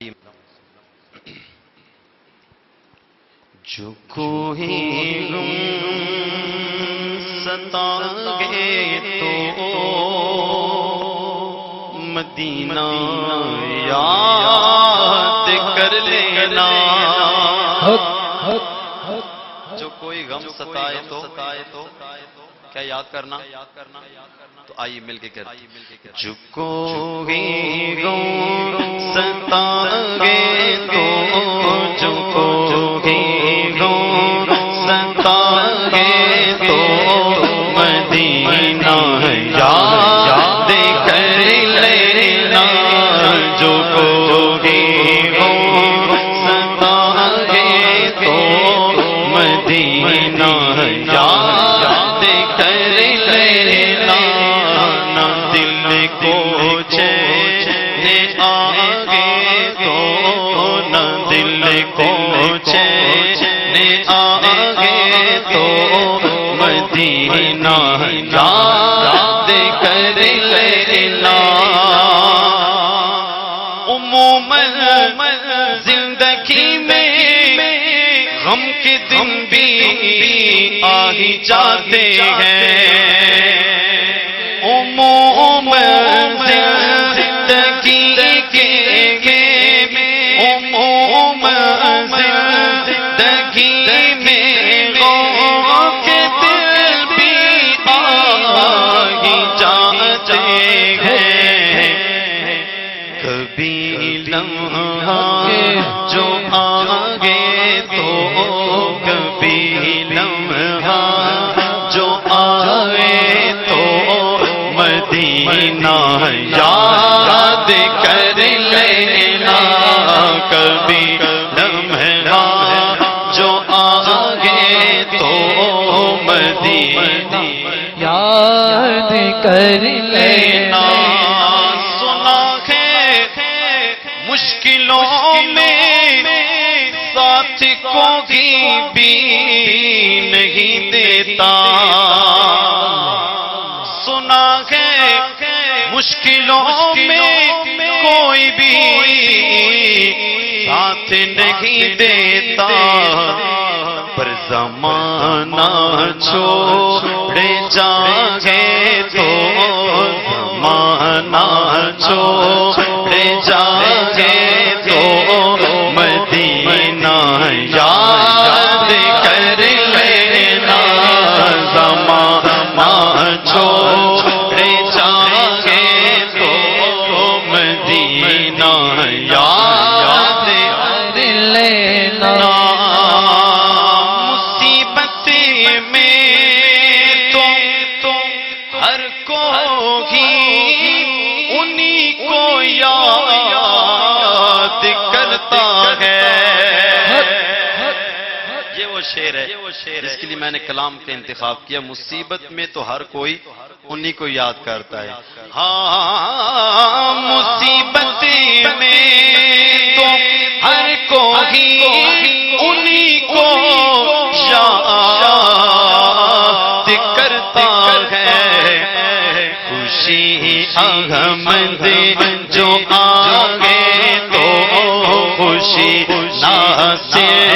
جو کوئی غم ستائے تو مدینہ یاد کر لینا. جو کوئی غم ستائے تو کیا یاد کرنا؟ تو آئیے مل کے کریں. جو کوئی غم ستائے تو جو کوئی غم ستائے تو مدینہ یاد کر لینا. جو کوئی غم ستائے تو مدینہ یاد کر لینا. نہ دل کو چین آگے تو نہ دل کو چین آگے تو مدینہ یاد کر لینا. عموماً زندگی میں غم کے دن بھی آ ہی جاتے ہیں. عموماً زندگی کے عموماً زندگی میں غم کے دن بھی آ ہی جاتے ہیں. کبھی لمحہ جو آگے تو کبھی لمحہ جو آئے تو مدینہ یاد کر لینا. کبھی لمحہ جو آگے تو مدینہ یاد کر لینا. سنا ہے مشکلوں میں ساتھ کوئی بھی نہیں دیتا. سنا ہے مشکلوں میں کوئی بھی ساتھ نہیں دیتا. پر زمانہ چھوڑے جاگے تو زمانہ چھوڑے جاگے تو مدینہ یاد کر لینا. زمانہ چھوڑے جاگے تو مدینہ یاد کر لینا. مصیبت میں تو ہر کوئی انہی کو یاد کرتا ہے. یہ وہ شعر ہے جس کے لیے میں نے کلام کا انتخاب کیا. مصیبت میں تو ہر کوئی انہی کو یاد کرتا ہے. ہاں مصیبت میں تو ہر کوئی انہی کو یاد کرتا ہے. خوشی احمد جو آگے تو خوشی ناصر